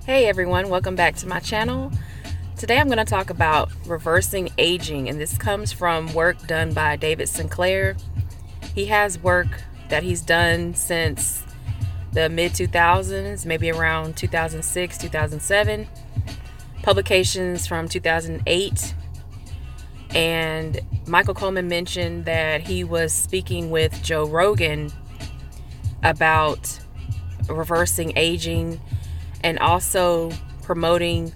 Hey everyone, welcome back to my channel. Today I'm going to talk about reversing aging, and this comes from work done by David Sinclaur. He has work that he's done since the mid-2000s, maybe around 2006, 2007, publications from 2008, and Michael Coleman mentioned that he was speaking with Joe Rogan about reversing aging and also promoting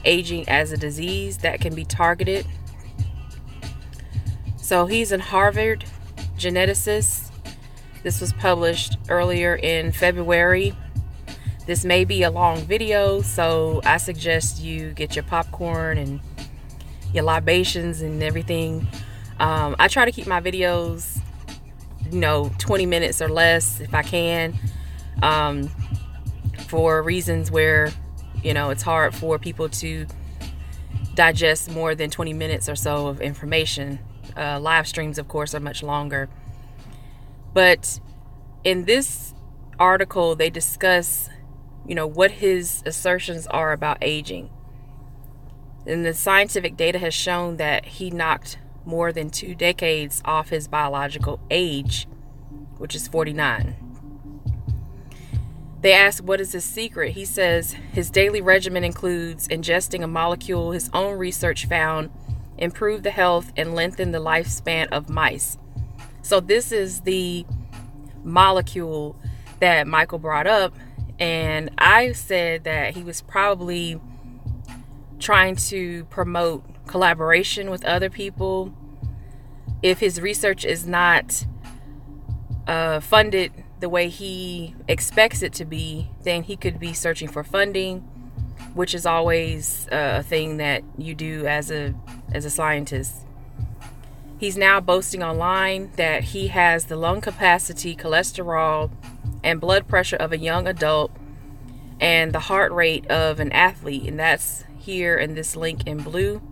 aging as a disease that can be targeted. So he's a Harvard geneticist. This was published earlier in February. This may be a long video, so I suggest you get your popcorn and your libations and everything. I try to keep my videos, 20 minutes or less if I can, for reasons where, it's hard for people to digest more than 20 minutes or so of information. Live streams, of course, are much longer. But in this article, they discuss, what his assertions are about aging. And the scientific data has shown that he knocked more than 2 decades off his biological age, which is 49. They ask, what is his secret? He says his daily regimen includes ingesting a molecule his own research found improved the health and lengthened the lifespan of mice. So this is the molecule that Michael brought up, and I said that he was probably trying to promote collaboration with other people. If his research is not funded the way he expects it to be, then he could be searching for funding, which is always a thing that you do as a scientist. He's now boasting online that he has the lung capacity, cholesterol, and blood pressure of a young adult and the heart rate of an athlete, and that's here in this link in blue.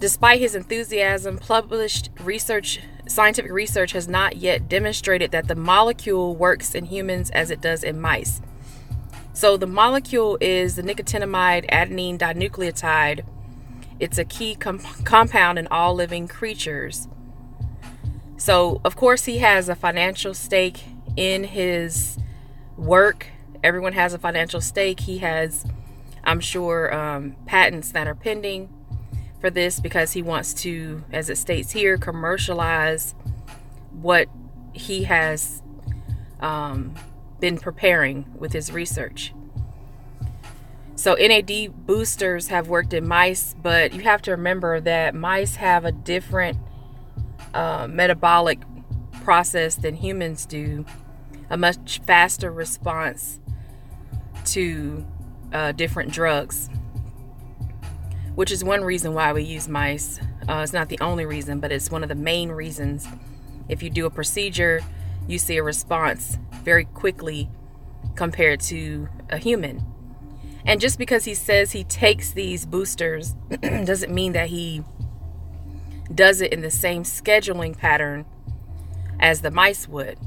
Despite his enthusiasm, published scientific research has not yet demonstrated that the molecule works in humans as it does in mice. So the molecule is the nicotinamide adenine dinucleotide. It's a key compound in all living creatures. So, of course, he has a financial stake in his work. Everyone has a financial stake. He has, I'm sure, patents that are pending for this because he wants to, as it states here, commercialize what he has been preparing with his research. So NAD boosters have worked in mice, but you have to remember that mice have a different metabolic process than humans do, a much faster response to different drugs, which is one reason why we use mice. It's not the only reason, but it's one of the main reasons. If you do a procedure, you see a response very quickly compared to a human. And just because he says he takes these boosters doesn't mean that he does it in the same scheduling pattern as the mice would.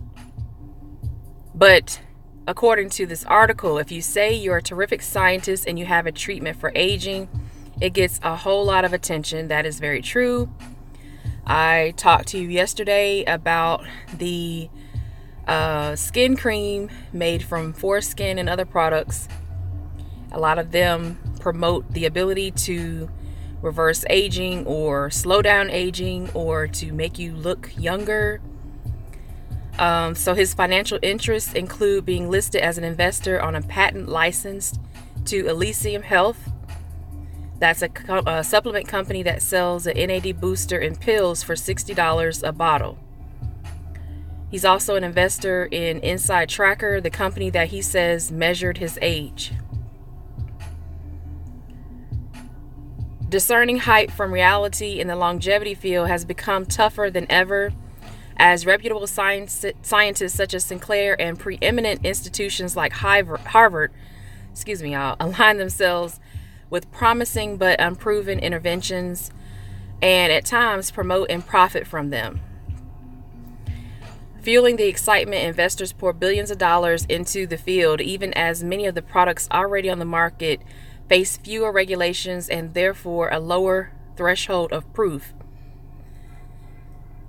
But according to this article, if you say you're a terrific scientist and you have a treatment for aging, it gets a whole lot of attention. That is very true. I talked to you yesterday about the skin cream made from foreskin and other products. A lot of them promote the ability to reverse aging or slow down aging or to make you look younger. So his financial interests include being listed as an investor on a patent licensed to Elysium Health. That's a supplement company that sells an NAD booster in pills for $60 a bottle. He's also an investor in Inside Tracker, the company that he says measured his age. Discerning hype from reality in the longevity field has become tougher than ever as reputable scientists such as Sinclaur and preeminent institutions like Harvard, align themselves with promising but unproven interventions and at times promote and profit from them. Fueling the excitement, investors pour billions of dollars into the field, even as many of the products already on the market face fewer regulations and therefore a lower threshold of proof.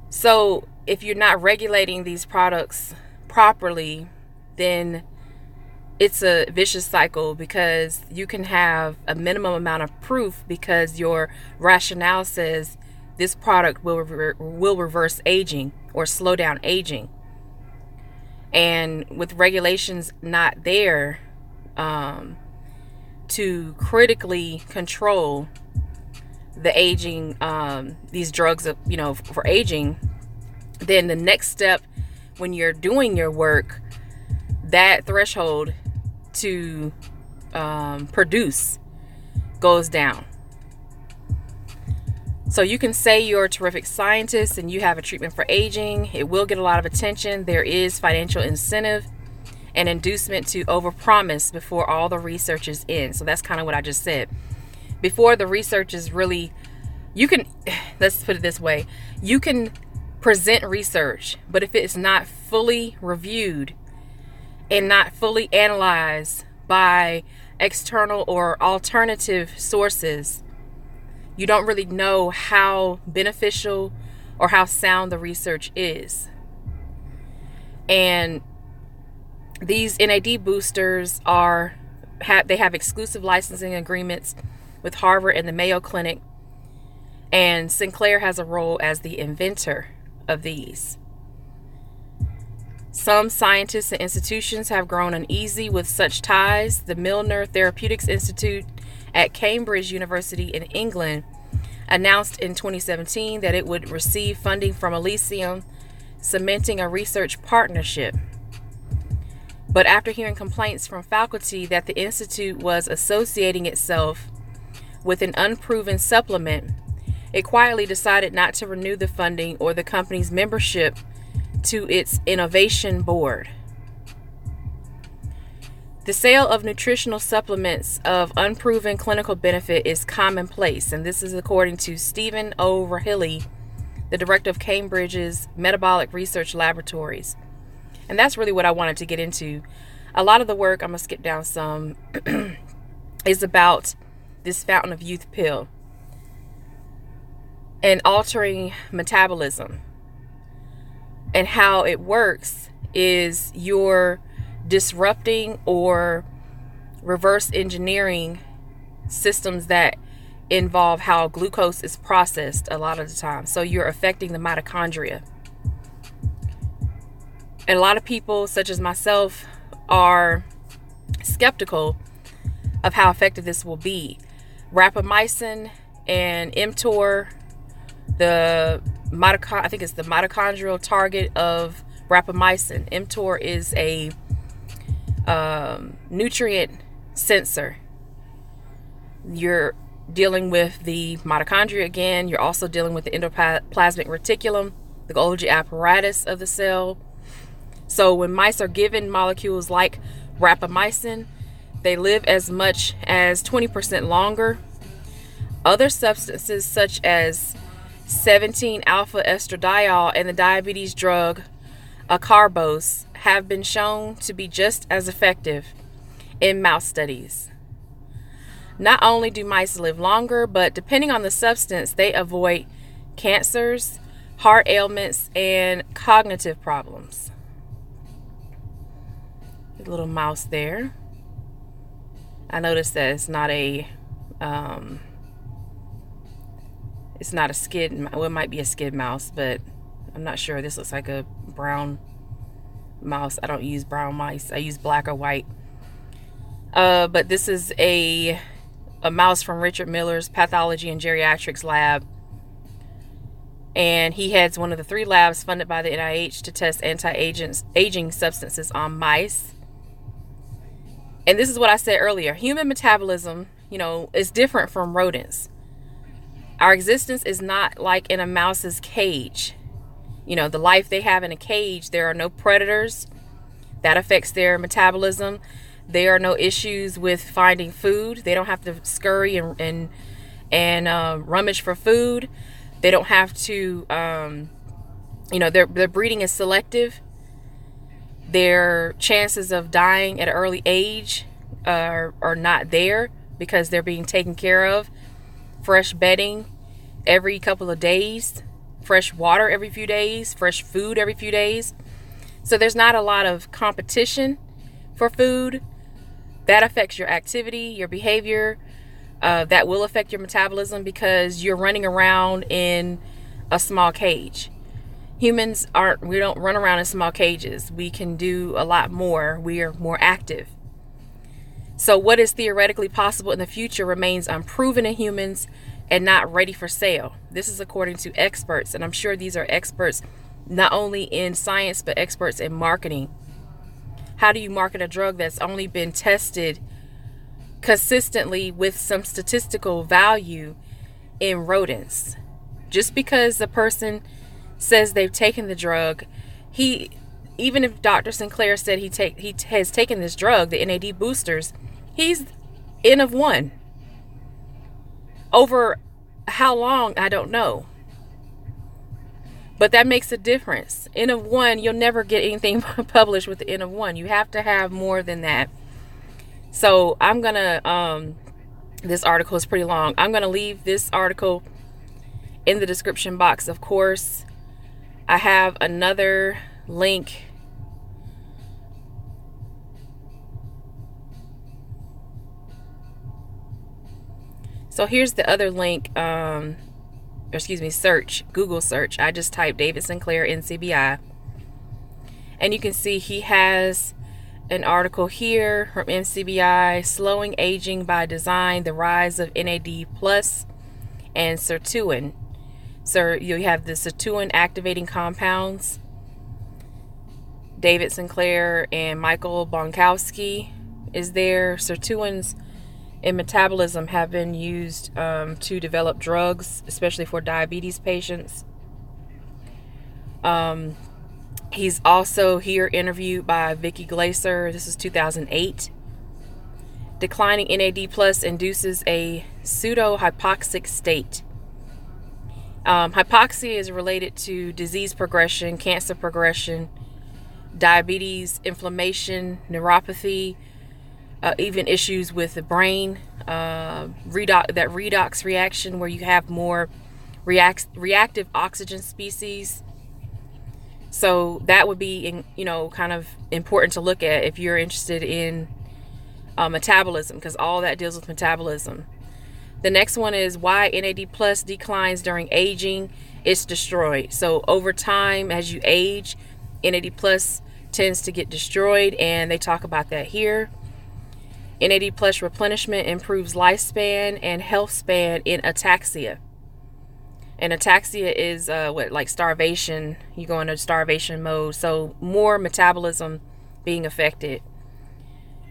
So if you're not regulating these products properly, then it's a vicious cycle, because you can have a minimum amount of proof because your rationale says this product will reverse aging or slow down aging. And with regulations not there to critically control the aging, these drugs, for aging, then the next step when you're doing your work, that threshold to produce goes down. So you can say you're a terrific scientist and you have a treatment for aging. It will get a lot of attention. There is financial incentive and inducement to overpromise before all the research is in. So that's kind of what I just said. Before the research is really, let's put it this way, you can present research, but if it's not fully reviewed and not fully analyzed by external or alternative sources, you don't really know how beneficial or how sound the research is. And these NAD boosters they have exclusive licensing agreements with Harvard and the Mayo Clinic, and Sinclair has a role as the inventor of these. Some scientists and institutions have grown uneasy with such ties. The Milner Therapeutics Institute at Cambridge University in England announced in 2017 that it would receive funding from Elysium, cementing a research partnership. But after hearing complaints from faculty that the institute was associating itself with an unproven supplement, it quietly decided not to renew the funding or the company's membership to its innovation board. The sale of nutritional supplements of unproven clinical benefit is commonplace, and this is according to Stephen O'Rahilly, the director of Cambridge's Metabolic Research Laboratories. And that's really what I wanted to get into. A lot of the work, I'm going to skip down some, is about this fountain of youth pill and altering metabolism. And how it works is you're disrupting or reverse engineering systems that involve how glucose is processed a lot of the time. So you're affecting the mitochondria. And a lot of people, such as myself, are skeptical of how effective this will be. Rapamycin and mTOR, I think it's the mitochondrial target of rapamycin. mTOR is a nutrient sensor. You're dealing with the mitochondria again. You're also dealing with the endoplasmic reticulum, the Golgi apparatus of the cell. So when mice are given molecules like rapamycin, they live as much as 20% longer. Other substances such as 17-alpha estradiol and the diabetes drug acarbose have been shown to be just as effective in mouse studies. Not only do mice live longer, but depending on the substance, they avoid cancers, heart ailments, and cognitive problems. A little mouse there. I noticed that it's not a skid. Well, it might be a skid mouse, but I'm not sure. This looks like a brown mouse. I don't use brown mice. I use black or white. But this is a mouse from Richard Miller's Pathology and Geriatrics lab. And he heads one of the 3 labs funded by the NIH to test anti-aging substances on mice. And this is what I said earlier. Human metabolism, is different from rodents. Our existence is not like in a mouse's cage. The life they have in a cage, there are no predators. That affects their metabolism. There are no issues with finding food. They don't have to scurry and rummage for food. They don't have to, their breeding is selective. Their chances of dying at an early age are not there because they're being taken care of. Fresh bedding every couple of days, fresh water every few days, fresh food every few days. So there's not a lot of competition for food. That affects your activity, your behavior. That will affect your metabolism because you're running around in a small cage. Humans we don't run around in small cages. We can do a lot more. We are more active. So what is theoretically possible in the future remains unproven in humans and not ready for sale. This is according to experts, and I'm sure these are experts not only in science but experts in marketing. How do you market a drug that's only been tested consistently with some statistical value in rodents? Just because the person says they've taken the drug, even if Dr. Sinclair said he has taken this drug, the NAD boosters, he's N of 1. Over how long, I don't know. But that makes a difference. N of 1, you'll never get anything published with the N of 1. You have to have more than that. So I'm going to, this article is pretty long. I'm going to leave this article in the description box. Of course, I have another link. So here's the other link, search, Google search. I just typed David Sinclair NCBI. And you can see he has an article here from NCBI, Slowing Aging by Design, the Rise of NAD Plus and Sirtuin. So you have the sirtuin activating compounds. David Sinclair and Michael Bonkowski is there. Sirtuins in metabolism have been used to develop drugs, especially for diabetes patients. He's also here interviewed by Vicky Glaser. This is 2008. Declining NAD plus induces a pseudo-hypoxic state. Hypoxia is related to disease progression, cancer progression, diabetes, inflammation, neuropathy, even issues with the brain, redox reaction where you have more reactive oxygen species. So that would be, kind of important to look at if you're interested in metabolism, because all that deals with metabolism. The next one is why NAD plus declines during aging. It's destroyed. So over time, as you age, NAD plus tends to get destroyed, and they talk about that here. NAD plus replenishment improves lifespan and health span in ataxia. And ataxia is like starvation. You go into starvation mode. So more metabolism being affected.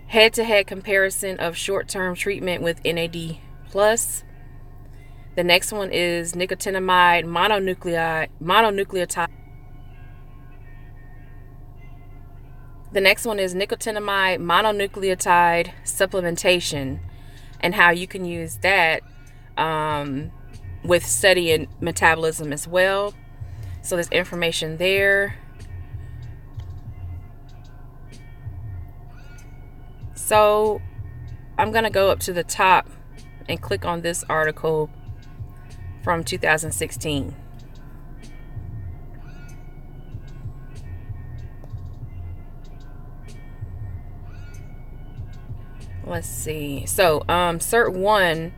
Head-to-head comparison of short-term treatment with NAD plus. The next one is nicotinamide mononucleotide. The next one is nicotinamide mononucleotide supplementation and how you can use that with studying metabolism as well. So there's information there. So I'm going to go up to the top and click on this article from 2016. Let's see. So SIRT1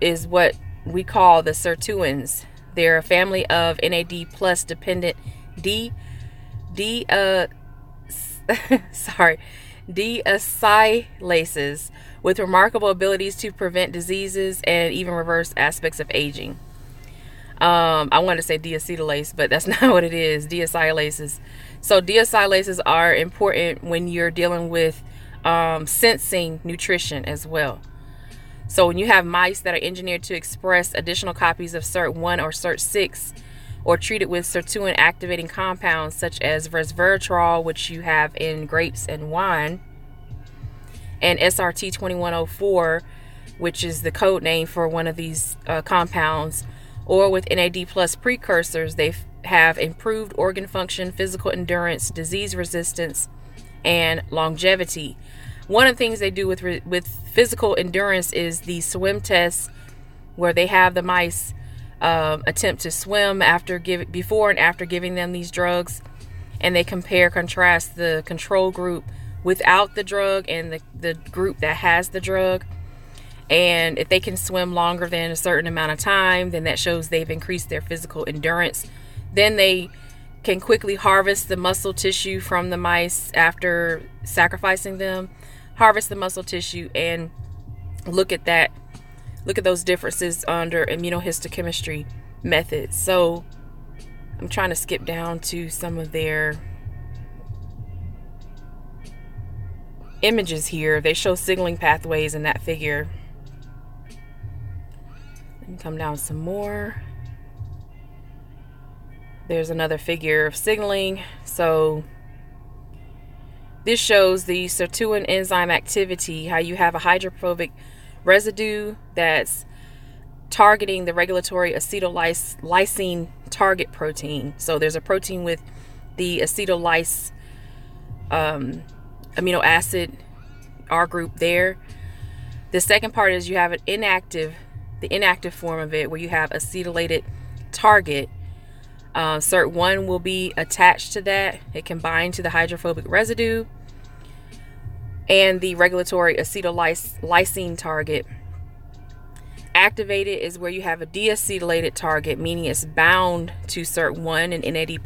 is what we call the sirtuins. They're a family of NAD plus dependent deacylases with remarkable abilities to prevent diseases and even reverse aspects of aging. I wanted to say deacetylase, but that's not what it is. Deacylases. So deacylases are important when you're dealing with sensing nutrition as well. So when you have mice that are engineered to express additional copies of SIRT1 or SIRT6 or treated with sirtuin activating compounds such as resveratrol, which you have in grapes and wine, and SRT2104, which is the code name for one of these compounds, or with NAD plus precursors, they have improved organ function, physical endurance, disease resistance, and longevity. One of the things they do with physical endurance is the swim tests, where they have the mice attempt to swim before and after giving them these drugs, and they contrast the control group without the drug and the group that has the drug. And if they can swim longer than a certain amount of time, then that shows they've increased their physical endurance. Then they can quickly harvest the muscle tissue from the mice after sacrificing them, harvest the muscle tissue, and look at those differences under immunohistochemistry methods. So I'm trying to skip down to some of their images here. They show signaling pathways in that figure. And come down some more. There's another figure of signaling. So this shows the sirtuin enzyme activity, how you have a hydrophobic residue that's targeting the regulatory acetylysine target protein. So there's a protein with the acetylysine amino acid R group there. The second part is you have the inactive form of it, where you have acetylated target. SIRT1 will be attached to that. It can bind to the hydrophobic residue and the regulatory acetylysine target. Activated is where you have a deacetylated target, meaning it's bound to SIRT1 and NAD+.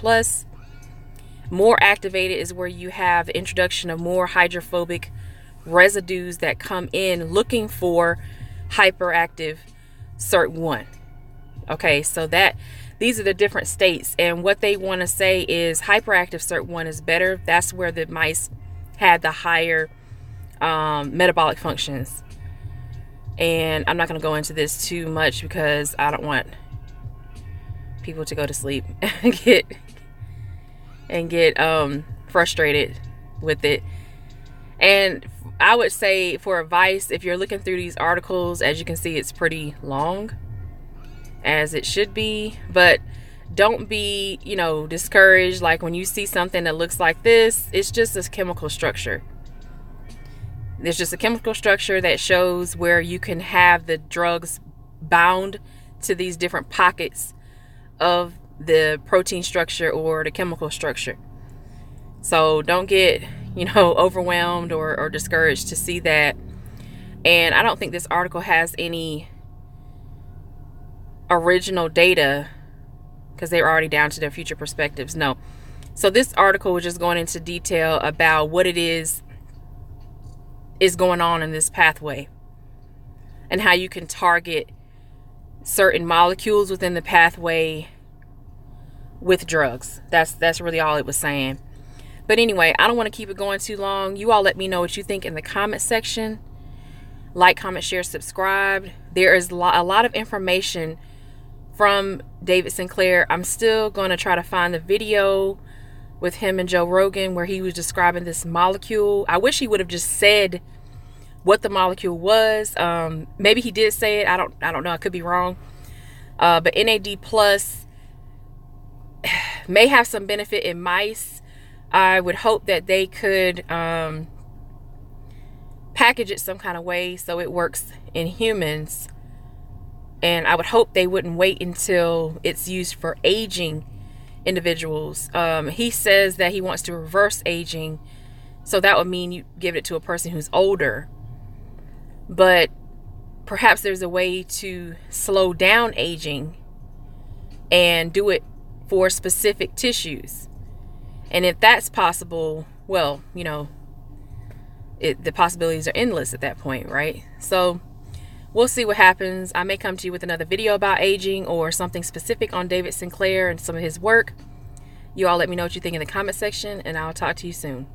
More activated is where you have the introduction of more hydrophobic residues that come in looking for hyperactive SIRT1. Okay, so these are the different states, and what they want to say is hyperactive SIRT1 is better. That's where the mice had the higher metabolic functions. And I'm not going to go into this too much because I don't want people to go to sleep and get frustrated with it. And I would say, for advice, if you're looking through these articles, as you can see, it's pretty long, as it should be, but don't be, discouraged. Like when you see something that looks like this, it's just a chemical structure. There's just a chemical structure that shows where you can have the drugs bound to these different pockets of the protein structure or the chemical structure. So don't get, overwhelmed or discouraged to see that. And I don't think this article has any original data because they're already down to their future perspectives. No. So this article was just going into detail about what it is going on in this pathway and how you can target certain molecules within the pathway with drugs. That's really all it was saying. But anyway, I don't want to keep it going too long. You all let me know what you think in the comment section. Like, comment, share, subscribe. There is a lot of information from David Sinclair. I'm still going to try to find the video with him and Joe Rogan where he was describing this molecule. I wish he would have just said what the molecule was. Maybe he did say it. I don't know. I could be wrong. But NAD+ may have some benefit in mice. I would hope that they could package it some kind of way so it works in humans. And I would hope they wouldn't wait until it's used for aging individuals. He says that he wants to reverse aging. So that would mean you give it to a person who's older. But perhaps there's a way to slow down aging and do it for specific tissues. And if that's possible, well, the possibilities are endless at that point, right? So we'll see what happens. I may come to you with another video about aging or something specific on David Sinclair and some of his work. You all let me know what you think in the comment section, and I'll talk to you soon.